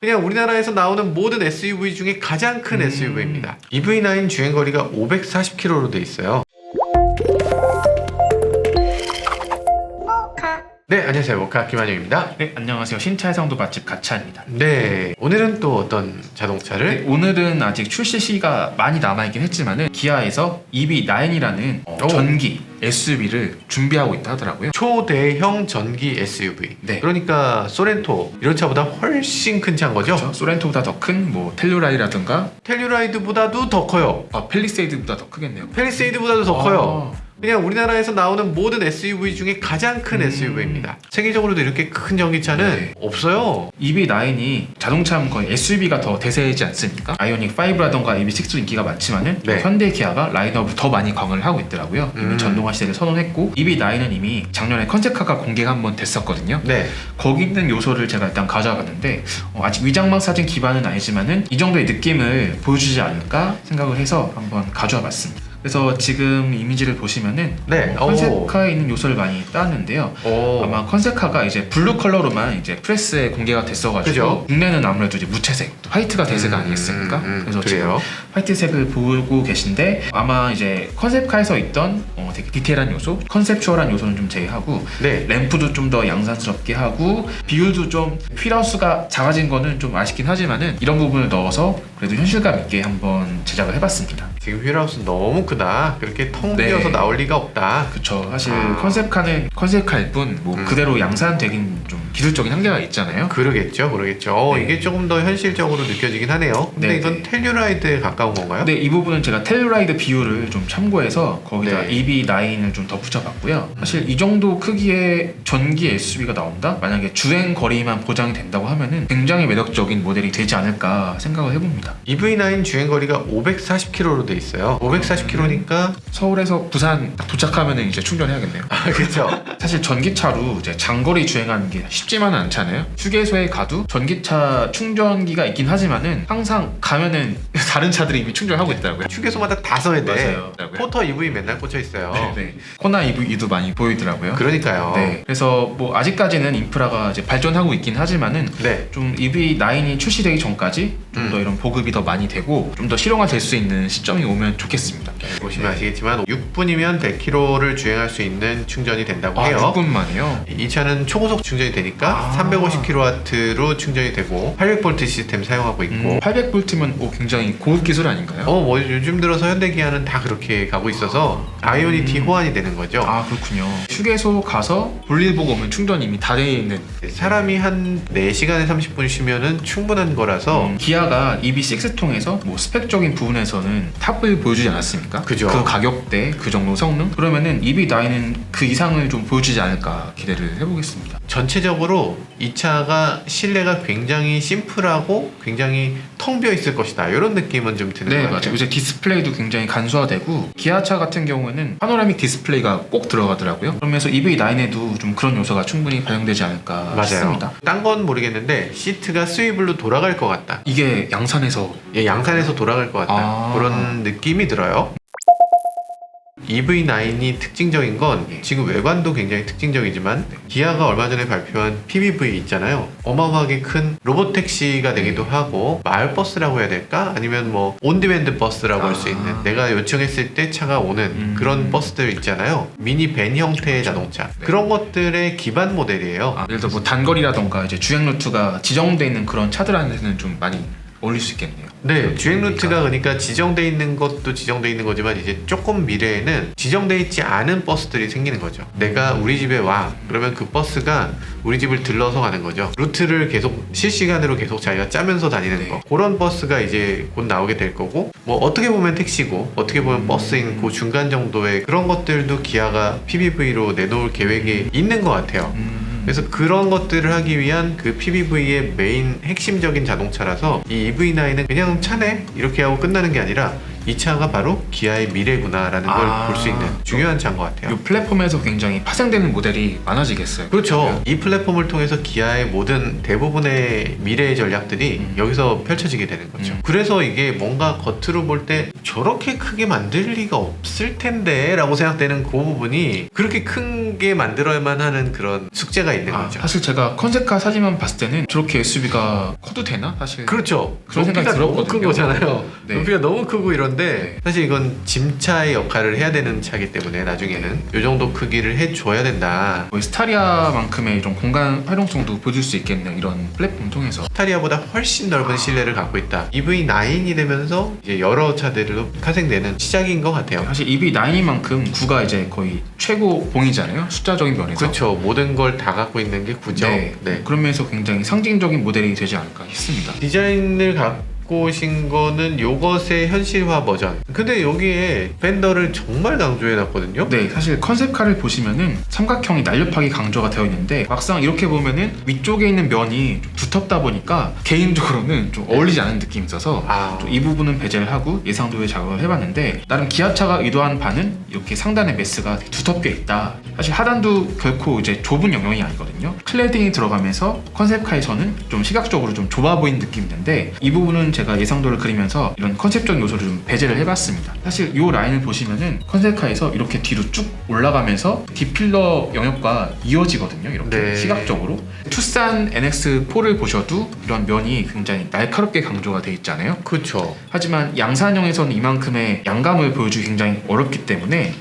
그냥 우리나라에서 나오는 모든 SUV 중에 가장 큰 SUV입니다. EV9 주행거리가 540km로 돼 있어요. 네, 안녕하세요. 모카 김한영입니다. 네, 안녕하세요. 신차의 성도 맛집 가차입니다. 네, 오늘은 또 어떤 자동차를? 네, 오늘은 아직 출시 시기가 많이 남아있긴 했지만은 기아에서 EV9이라는 전기 SUV를 준비하고 있다 하더라고요. 초대형 전기 SUV. 네. 그러니까 소렌토 이런 차보다 훨씬 큰 차인 거죠? 그렇죠? 소렌토보다 더 큰 뭐 텔루라이라든가 텔루라이드보다도 더 커요. 펠리세이드보다 더 크겠네요. 펠리세이드보다도 더 커요. 그냥 우리나라에서 나오는 모든 SUV 중에 가장 큰 SUV입니다. 세계적으로도 이렇게 큰 전기차는 네. 없어요. EV9이 자동차는 거의 SUV가 더 대세이지 않습니까? 아이오닉 5라던가 EV6도 인기가 많지만은 네. 현대 기아가 라인업을 더 많이 강화를 하고 있더라고요. 이미 전동화 시대를 선언했고 EV9은 이미 작년에 컨셉카가 공개가 한번 됐었거든요. 네. 거기 있는 요소를 제가 일단 가져와봤는데 아직 위장막 사진 기반은 아니지만은 이 정도의 느낌을 보여주지 않을까 생각을 해서 한번 가져와봤습니다. 그래서 지금 이미지를 보시면은 네. 컨셉카에 있는 요소를 많이 따왔는데요. 아마 컨셉카가 이제 블루 컬러로만 이제 프레스에 공개가 됐어가지고 그죠? 국내는 아무래도 이제 무채색, 화이트가 대세가 아니겠습니까? 그래서 그래요. 지금 화이트색을 보고 계신데 아마 이제 컨셉카에서 있던 되게 디테일한 요소, 컨셉추얼한 요소는 좀 제외하고 네. 램프도 좀 더 양산스럽게 하고 비율도 좀 휠하우스가 작아진 거는 좀 아쉽긴 하지만은 이런 부분을 넣어서 그래도 현실감 있게 한번 제작을 해봤습니다. 지금 휠하우스 너무 크다. 그렇게 텅 네. 비어서 나올 리가 없다. 그쵸. 사실 컨셉카는 컨셉카일 뿐 뭐 그대로 양산되긴 좀 기술적인 한계가 있잖아요. 그러겠죠. 네. 이게 조금 더 현실적으로 느껴지긴 하네요. 근데 네, 이건 네. 텔루라이드에 가까운 건가요? 근데 이 부분은 제가 텔루라이드 비율을 좀 참고해서 거기다 네. EV9을 좀 덧붙여봤고요. 사실 이 정도 크기의 전기 SUV가 나온다? 만약에 주행 거리만 보장이 된다고 하면은 굉장히 매력적인 모델이 되지 않을까 생각을 해봅니다. EV9 주행거리가 540km로 돼 있어요. 540km니까 서울에서 부산 딱 도착하면은 이제 충전해야겠네요. 그렇죠. 사실 전기차로 이제 장거리 주행하는 게 쉽지만은 않잖아요. 휴게소에 가도 전기차 충전기가 있긴 하지만은 항상 가면은 다른 차들이 이미 충전하고 있더라고요. 휴게소마다 다 써야 돼. 맞아요. 포터 EV 맨날 꽂혀 있어요. 네. 코나 EV도 많이 보이더라고요. 그러니까요. 네. 그래서 뭐 아직까지는 인프라가 이제 발전하고 있긴 하지만은 네. 좀 EV9이 출시되기 전까지 좀 더 이런 보급이 더 많이 되고 좀 더 실용화될 수 있는 시점이 오면 좋겠습니다. 보시면 아시겠지만 6분이면 100km를 주행할 수 있는 충전이 된다고 해요. 6분만이요? 이 차는 초고속 충전이 되니까 350kW로 충전이 되고 800V 시스템 사용하고 있고 800V면 굉장히 고급 기술 아닌가요? 뭐 요즘 들어서 현대기아는 다 그렇게 가고 있어서 아이오닉 D 호환이 되는 거죠. 그렇군요. 휴게소 가서 볼일 보고 오면 충전이 이미 다 돼 있는. 사람이 한 4시간에 30분 쉬면은 충분한 거라서 기아가 EV6통해서 뭐 스펙적인 부분에서는 탑을 보여주지 않았습니까? 그죠. 그 가격대, 그 정도 성능? 그러면은 EV9은 그 이상을 좀 보여주지 않을까 기대를 해보겠습니다. 전체적으로 이 차가 실내가 굉장히 심플하고 굉장히 텅 비어 있을 것이다 이런 느낌은 좀 드는 것 네, 같아요. 맞아요. 이제 디스플레이도 굉장히 간소화되고 기아차 같은 경우에는 파노라믹 디스플레이가 꼭 들어가더라고요. 그러면서 EV9에도 좀 그런 요소가 충분히 반영되지 않을까 맞아요. 싶습니다. 딴 건 모르겠는데 시트가 스위블로 돌아갈 것 같다. 이게 양산에서 양산에서 돌아갈 것 같다. 그런 느낌이 들어요. EV9이 특징적인 건 지금 외관도 굉장히 특징적이지만 기아가 얼마 전에 발표한 PBV 있잖아요. 어마어마하게 큰 로봇택시가 되기도 하고 마을버스라고 해야 될까? 아니면 뭐 온디맨드 버스라고 할 수 있는 내가 요청했을 때 차가 오는 그런 버스들 있잖아요. 미니 밴 형태의 자동차. 그런 것들의 기반 모델이에요. 예를 들어 뭐 단거리라던가 이제 주행 루트가 지정돼 있는 그런 차들한테는 좀 많이 어울릴 수 있겠네요. 네, 주행 루트가 그러니까 지정돼 있는 것도 지정돼 있는 거지만 이제 조금 미래에는 지정돼 있지 않은 버스들이 생기는 거죠. 내가 우리 집에 와 그러면 그 버스가 우리 집을 들러서 가는 거죠. 루트를 계속 실시간으로 계속 자기가 짜면서 다니는 거. 그런 버스가 이제 곧 나오게 될 거고 뭐 어떻게 보면 택시고 어떻게 보면 버스인 그 중간 정도의 그런 것들도 기아가 PBV로 내놓을 계획이 있는 것 같아요. 그래서 그런 것들을 하기 위한 그 PBV의 메인 핵심적인 자동차라서 이 EV9은 그냥 차네 이렇게 하고 끝나는 게 아니라 이 차가 바로 기아의 미래구나라는 걸 볼 수 있는 중요한 차인 것 같아요. 이 플랫폼에서 굉장히 파생되는 모델이 많아지겠어요. 그렇죠. 이 플랫폼을 통해서 기아의 모든 대부분의 미래의 전략들이 여기서 펼쳐지게 되는 거죠. 그래서 이게 뭔가 겉으로 볼 때 저렇게 크게 만들 리가 없을 텐데 라고 생각되는 그 부분이 그렇게 큰 게 만들어야만 하는 그런 숙제가 있는 거죠. 사실 제가 컨셉카 사진만 봤을 때는 저렇게 SUV가 커도 되나? 사실 그렇죠. 그런 생각이 높이가 너무 들었거든요. 큰 거잖아요. 네. 높이가 너무 크고 이런데 네. 사실 이건 짐차의 역할을 해야 되는 차기 때문에 나중에는 이 정도 크기를 해줘야 된다. 거의 스타리아만큼의 이런 공간 활용성도 보여줄 수 있겠네요. 이런 플랫폼 통해서. 스타리아보다 훨씬 넓은 실내를 갖고 있다. EV9이 되면서 이제 여러 차들로 파생되는 시작인 것 같아요. 사실 EV9만큼 9가 이제 거의 최고 봉이잖아요. 숫자적인 면에서. 그렇죠. 모든 걸 다 갖고 있는 게 9죠. 네. 그런 면에서 굉장히 상징적인 모델이 되지 않을까 싶습니다. 디자인을 갖고 오신 거는 요것의 현실화 버전. 근데 여기에 펜더를 정말 강조해 놨거든요. 네, 사실 컨셉카를 보시면은 삼각형이 날렵하게 강조가 되어 있는데 막상 이렇게 보면은 위쪽에 있는 면이 좀 두텁다 보니까 개인적으로는 좀 어울리지 않은 느낌이 있어서 좀 이 부분은 배제를 하고 예상도에 작업을 해봤는데 나름 기아차가 의도한 바는 이렇게 상단의 메스가 되게 두텁게 있다. 사실 하단도 결코 이제 좁은 영역이 아니거든요. 클레딩이 들어가면서 컨셉카에서는 좀 시각적으로 좀 좁아 보이는 느낌이 있는데 이 부분은 제가 예상도를 그리면서 이런 컨셉적 요소를 좀 배제를 해봤습니다. 사실 이 라인을 보시면은 컨셉카에서 이렇게 뒤로 쭉 올라가면서 D필러 영역과 이어지거든요. 이렇게 네. 시각적으로. 투싼 NX4를 보셔도 이런 면이 굉장히 날카롭게 강조가 돼 있잖아요. 그렇죠. 하지만 양산형에서는 이만큼의 양감을 보여주기 굉장히 어렵기 때문에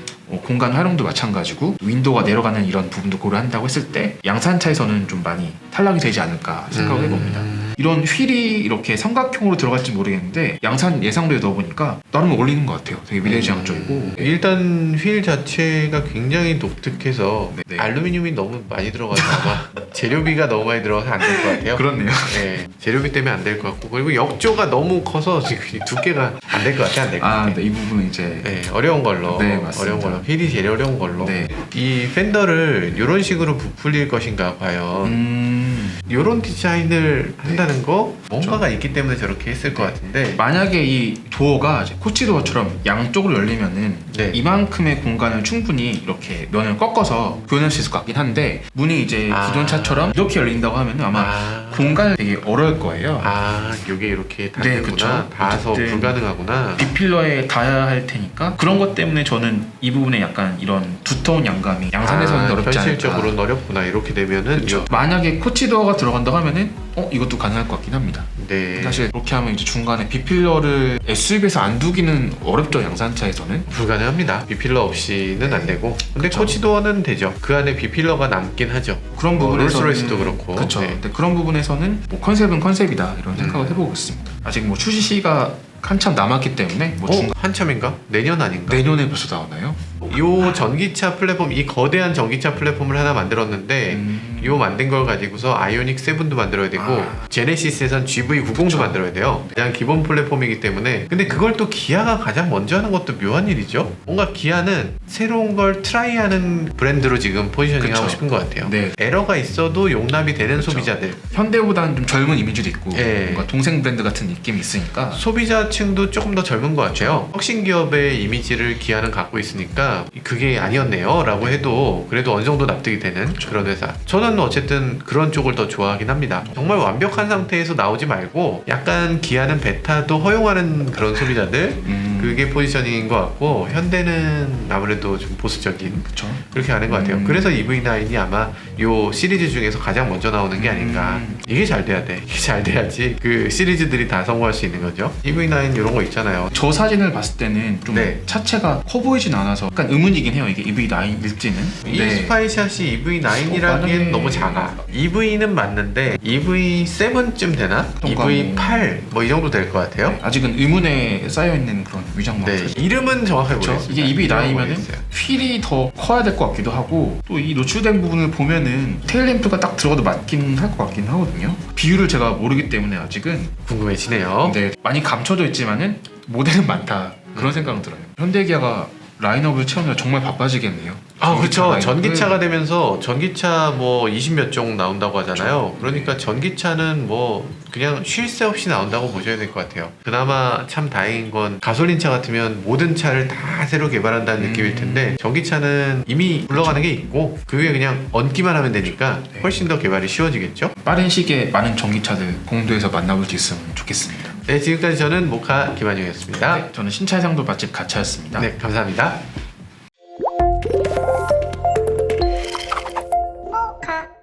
공간 활용도 마찬가지고 윈도우가 내려가는 이런 부분도 고려한다고 했을 때 양산차에서는 좀 많이 탈락이 되지 않을까 생각을 해봅니다. 이런 휠이 이렇게 삼각형으로 들어갈지 모르겠는데 양산 예상도에 넣어보니까 나름 어울리는 것 같아요. 되게 미래지향적이고. 일단 휠 자체가 굉장히 독특해서 네. 알루미늄이 너무 많이 들어가서 아마 재료비가 너무 많이 들어가서 안 될 것 같아요. 그렇네요. 네, 재료비 때문에 안 될 것 같고 그리고 역조가 너무 커서 지금 두께가 안 될 것 같아. 안 될 것 같아. 네, 이 부분은 이제 네, 어려운 걸로. 네, 맞습니다. 어려운 걸로. 휠이 제일 어려운 걸로. 네. 이 펜더를 이런 식으로 부풀릴 것인가 과연. 이런 디자인을 한다는 거 뭔가가 있기 때문에 저렇게 했을 것 같은데 만약에 이 도어가 이제 코치 도어처럼 양쪽으로 열리면은 네. 이만큼의 공간을 충분히 이렇게 면을 꺾어서 구현할 수 있을 것 같긴 한데 문이 이제 기존 차처럼 이렇게 열린다고 하면은 아마 공간을 되게 어려울 거예요. 요게 이렇게 네, 닿는구나. 그쵸. 닿아서 어쨌든 불가능하구나. B필러에 닿아야 할 테니까 그런 것 때문에 저는 이 부분에 약간 이런 두터운 양감이 양산에서는 어렵지 않을까. 현실적으로는 어렵구나. 이렇게 되면은 그쵸. 만약에 코치 도어가 들어간다고 하면은 이것도 가능할 것 같긴 합니다. 네. 사실 그렇게 하면 이제 중간에 B필러를 SUV에서 안 두기는 어렵죠. 양산차에서는. 불가능합니다. B필러 없이는 안 되고. 근데 그쵸. 코치도어는 되죠. 그 안에 B필러가 남긴 하죠. 그런 부분에서는 롤스로이스도 그렇고. 그렇죠. 네. 근데 그런 부분에서는 뭐 컨셉은 컨셉이다 이런 생각을 해보고 있습니다. 아직 뭐 출시 시기가 한참 남았기 때문에 뭐 한참인가? 내년 아닌가? 내년에 벌써 나오나요? 요 전기차 플랫폼, 이 거대한 전기차 플랫폼을 하나 만들었는데 요 만든 걸 가지고서 아이오닉 7도 만들어야 되고 제네시스에선 GV90도 만들어야 돼요. 그냥 기본 플랫폼이기 때문에. 근데 그걸 또 기아가 가장 먼저 하는 것도 묘한 일이죠. 뭔가 기아는 새로운 걸 트라이하는 브랜드로 지금 포지셔닝 하고 싶은 것 같아요. 네. 에러가 있어도 용납이 되는 소비자들, 현대보다는 좀 젊은 이미지도 있고 예. 뭔가 동생 브랜드 같은 느낌이 있으니까 소비자층도 조금 더 젊은 것 같아요. 혁신 기업의 이미지를 기아는 갖고 있으니까 그게 아니었네요 라고 해도 그래도 어느 정도 납득이 되는 그런 회사. 저는 어쨌든 그런 쪽을 더 좋아하긴 합니다. 정말 완벽한 상태에서 나오지 말고 약간 기아는 베타도 허용하는 그런 소비자들, 그게 포지셔닝인 것 같고 현대는 아무래도 좀 보수적인 그쵸. 그렇게 하는 것 같아요. 그래서 EV9이 아마 요 시리즈 중에서 가장 먼저 나오는 게 아닌가. 이게 잘 돼야 돼. 이게 잘 돼야지 그 시리즈들이 다 성공할 수 있는 거죠. EV9 이런 거 있잖아요. 저 사진을 봤을 때는 좀 네. 차체가 커 보이진 않아서 약간 의문이긴 해요. 이게 EV9일지는. 이 스파이샷이 EV9이라기엔 만약에 너무 작아. EV는 맞는데 EV7쯤 되나? 그러니까 EV8 뭐 이 정도 될 것 같아요. 아직은 의문에 쌓여있는 그런 위장망. 네, 이름은 정확하게 그렇죠. 모르겠습니다. 이게 이름은 EV9이면은 모르겠어요. 휠이 더 커야 될 것 같기도 하고 또 이 노출된 부분을 보면은 테일램프가 딱 들어가도 맞긴 할 것 같긴 하거든요. 비율을 제가 모르기 때문에 아직은 궁금해지네요. 근데 많이 감춰져 있지만은 모델은 많다 그런 생각은 들어요. 현대기아가 라인업을 채우느라 정말 바빠지겠네요. 아, 그렇죠. 라인업을. 전기차가 되면서 전기차 뭐 20몇 종 나온다고 하잖아요. 그러니까 전기차는 뭐 그냥 쉴 새 없이 나온다고 보셔야 될 것 같아요. 그나마 참 다행인 건 가솔린차 같으면 모든 차를 다 새로 개발한다는 느낌일 텐데 전기차는 이미 굴러가는 게 있고 그 위에 그냥 얹기만 하면 되니까 네. 훨씬 더 개발이 쉬워지겠죠. 빠른 시기에 많은 전기차들 공도에서 만나볼 수 있으면 좋겠습니다. 네, 지금까지 저는 모카 김한영이었습니다. 네, 저는 신차상도 맛집 가차였습니다. 네, 감사합니다.